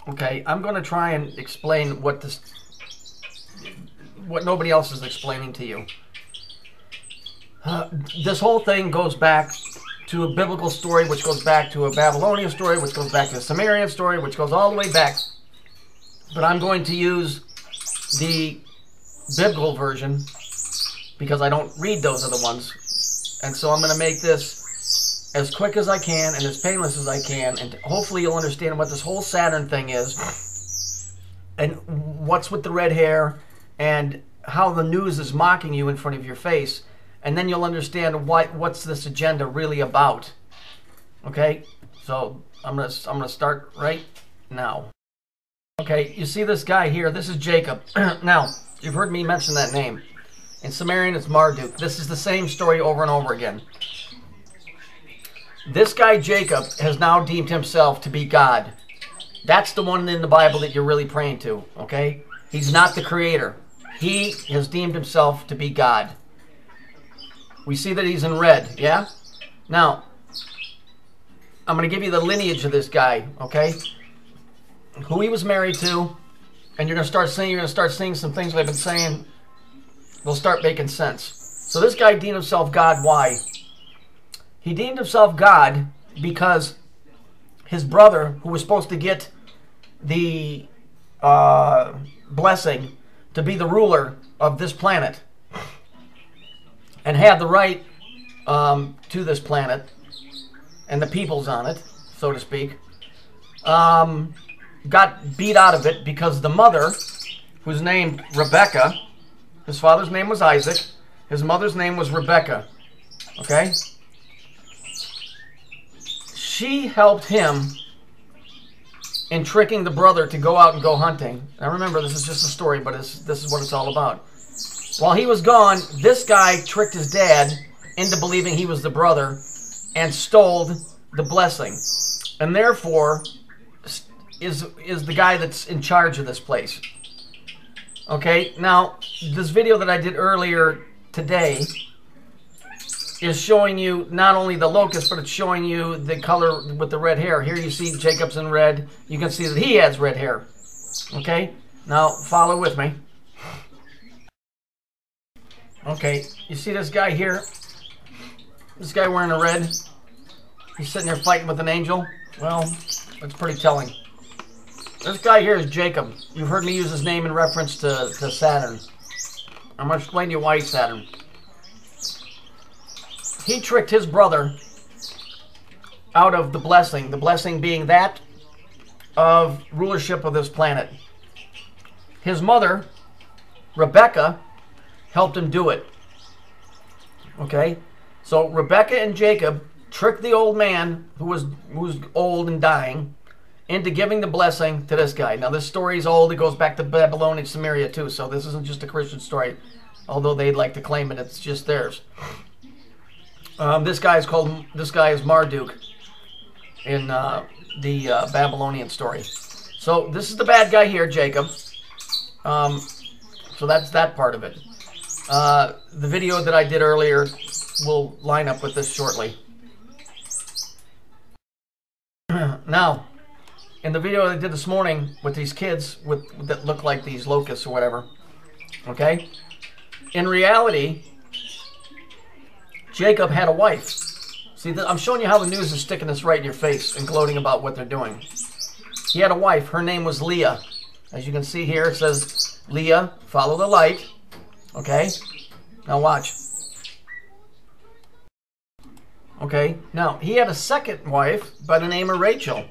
Okay, I'm going to try and explain what nobody else is explaining to you. This whole thing goes back to a biblical story, which goes back to a Babylonian story, which goes back to a Sumerian story, which goes all the way back. But I'm going to use the biblical version because I don't read those other ones. And so I'm going to make this as quick as I can and as painless as I can. And hopefully you'll understand what this whole Saturn thing is and what's with the red hair and how the news is mocking you in front of your face. And then you'll understand what's this agenda really about. Okay? So I'm gonna start right now. Okay, you see this guy here, this is Jacob. Now, you've heard me mention that name. In Sumerian, it's Marduk. This is the same story over and over again. This guy, Jacob, has now deemed himself to be God. That's the one in the Bible that you're really praying to, okay? He's not the creator. He has deemed himself to be God. We see that he's in red, yeah? Now, I'm going to give you the lineage of this guy, okay? Who he was married to, and you're going to start seeing some things that I've been saying will start making sense. So this guy deemed himself God. Why? He deemed himself God because his brother, who was supposed to get the blessing to be the ruler of this planet and had the right to this planet and the peoples on it, so to speak, got beat out of it because the mother, who's named Rebecca, his father's name was Isaac, his mother's name was Rebecca, okay? She helped him in tricking the brother to go out and go hunting. Now remember, this is just a story, but this is what it's all about. While he was gone, this guy tricked his dad into believing he was the brother and stole the blessing. And therefore is the guy that's in charge of this place. Okay, now this video that I did earlier today is showing you not only the locust, but it's showing you the color with the red hair. Here you see Jacob's in red. You can see that he has red hair. Okay, now follow with me. Okay, you see this guy here? This guy wearing a red? He's sitting there fighting with an angel? Well, that's pretty telling. This guy here is Jacob. You've heard me use his name in reference to Saturn. I'm going to explain to you why he's Saturn. He tricked his brother out of the blessing being that of rulership of this planet. His mother, Rebecca, helped him do it. Okay? So Rebecca and Jacob tricked the old man who was old and dying into giving the blessing to this guy. Now this story is old. It goes back to Babylon and Samaria too. So this isn't just a Christian story, although they'd like to claim it. It's just theirs. This guy is Marduk in the Babylonian story. So this is the bad guy here, Jacob. So that's that part of it. The video that I did earlier will line up with this shortly. Now, in the video I did this morning with these kids that look like these locusts or whatever, okay? In reality, Jacob had a wife. See, I'm showing you how the news is sticking this right in your face and gloating about what they're doing. He had a wife. Her name was Leah. As you can see here, it says, Leah, follow the light. Okay? Now watch. Okay? Now, he had a second wife by the name of Rachel.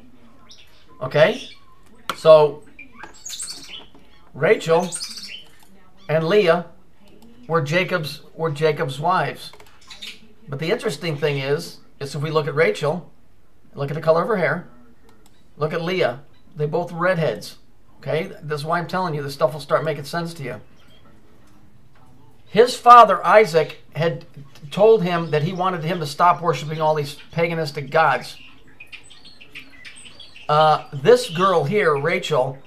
Okay? So, Rachel and Leah were Jacob's wives. But the interesting thing is if we look at Rachel, look at the color of her hair, look at Leah, they both redheads. Okay? That's why I'm telling you this stuff will start making sense to you. His father, Isaac, had told him that he wanted him to stop worshiping all these paganistic gods. This girl here, Rachel,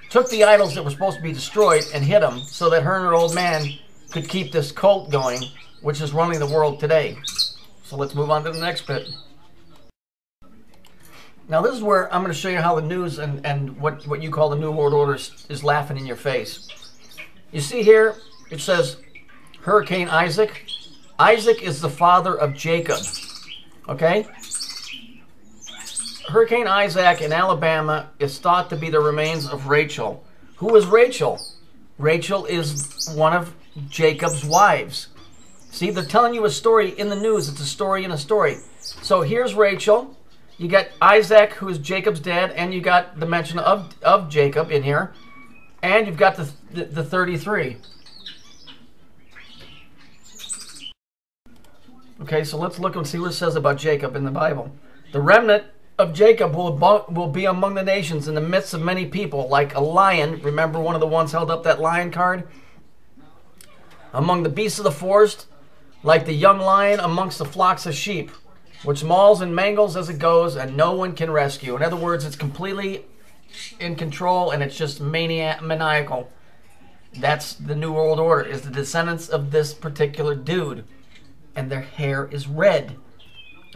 took the idols that were supposed to be destroyed and hid them so that her and her old man could keep this cult going, which is running the world today. So let's move on to the next bit. Now this is where I'm going to show you how the news and what you call the New World Order is laughing in your face. You see here, it says Hurricane Isaac. Isaac is the father of Jacob. Okay? Hurricane Isaac in Alabama is thought to be the remains of Rachel. Who is Rachel? Rachel is one of Jacob's wives. See, they're telling you a story in the news. It's a story in a story. So here's Rachel. You got Isaac, who is Jacob's dad, and you got the mention of Jacob in here. And you've got the 33. Okay, so let's look and see what it says about Jacob in the Bible. The remnant of Jacob will be among the nations in the midst of many people, like a lion. Remember one of the ones held up that lion card? Among the beasts of the forest, like the young lion amongst the flocks of sheep, which mauls and mangles as it goes, and no one can rescue. In other words, it's completely in control, and it's just maniacal. That's the New World Order, is the descendants of this particular dude. And their hair is red.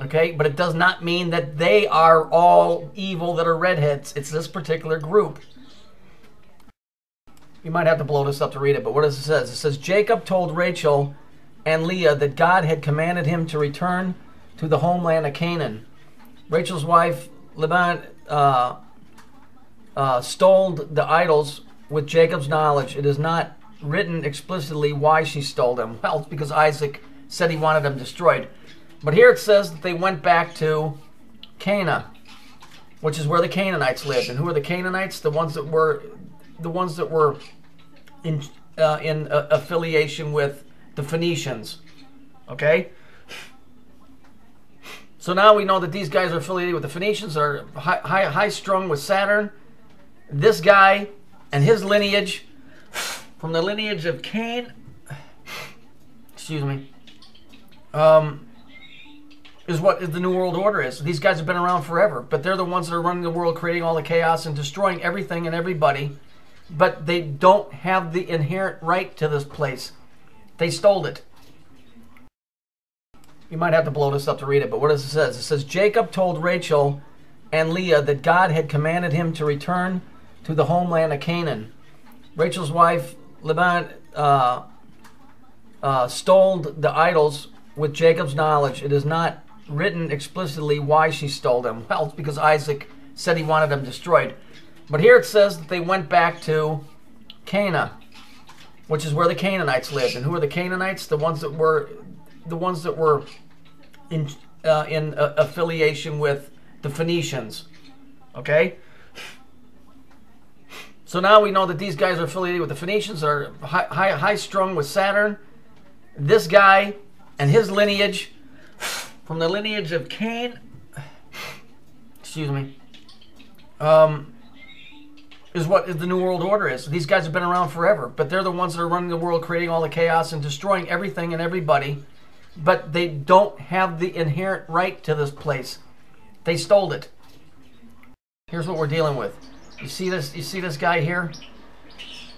Okay? But it does not mean that they are all evil that are redheads. It's this particular group. You might have to blow this up to read it, but what does it say? It says, Jacob told Rachel and Leah that God had commanded him to return to the homeland of Canaan. Rachel's wife, Laban, stole the idols with Jacob's knowledge. It is not written explicitly why she stole them. Well, it's because Isaac said he wanted them destroyed. But here it says that they went back to Canaan, which is where the Canaanites lived. And who are the Canaanites? The ones that were in affiliation with the Phoenicians. Okay? So now we know that these guys are affiliated with the Phoenicians, are high-strung with Saturn. This guy and his lineage, from the lineage of Cain, excuse me, is what the New World Order is. These guys have been around forever, but they're the ones that are running the world, creating all the chaos and destroying everything and everybody. But they don't have the inherent right to this place. They stole it. You might have to blow this up to read it, but what does it say? It says, Jacob told Rachel and Leah that God had commanded him to return to the homeland of Canaan. Rachel's wife, Laban, stole the idols with Jacob's knowledge. It is not written explicitly why she stole them. Well, it's because Isaac said he wanted them destroyed. But here it says that they went back to Canaan, which is where the Canaanites lived. And who are the Canaanites? The ones that were in affiliation with the Phoenicians. Okay? So now we know that these guys are affiliated with the Phoenicians, are high-strung with Saturn. This guy and his lineage, from the lineage of Cain, excuse me, is what the New World Order is. These guys have been around forever, but they're the ones that are running the world, creating all the chaos and destroying everything and everybody. But they don't have the inherent right to this place. They stole it. Here's what we're dealing with. You see this? You see this guy here?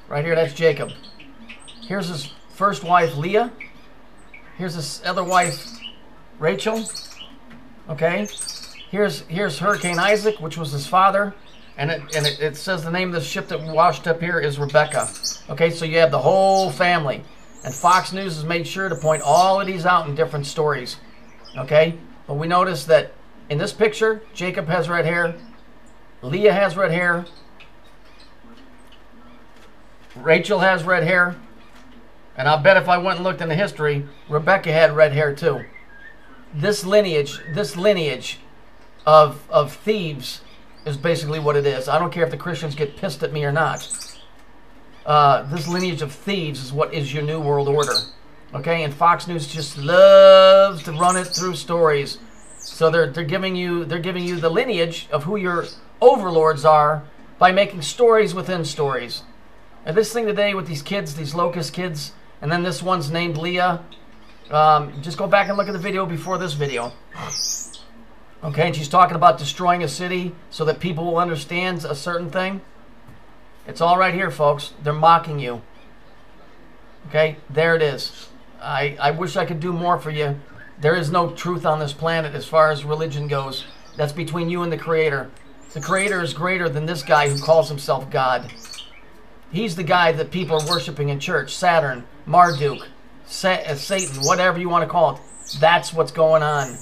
Right here, that's Jacob. Here's his first wife, Leah. Here's his other wife, Rachel. Okay. Here's Hurricane Isaac, which was his father. And it says the name of the ship that washed up here is Rebecca. Okay, so you have the whole family. And Fox News has made sure to point all of these out in different stories. Okay? But we notice that in this picture, Jacob has red hair. Leah has red hair. Rachel has red hair. And I'll bet if I went and looked into history, Rebecca had red hair too. This lineage of thieves is basically what it is. I don't care if the Christians get pissed at me or not. This lineage of thieves is what is your New World Order. Okay, and Fox News just loves to run it through stories. So they're giving you the lineage of who your overlords are by making stories within stories. And this thing today with these kids, these locust kids, and then this one's named Leah. Just go back and look at the video before this video. Okay, and she's talking about destroying a city so that people will understand a certain thing. It's all right here, folks. They're mocking you. Okay, there it is. I wish I could do more for you. There is no truth on this planet as far as religion goes. That's between you and the Creator. The Creator is greater than this guy who calls himself God. He's the guy that people are worshiping in church. Saturn, Marduk, Satan, whatever you want to call it. That's what's going on.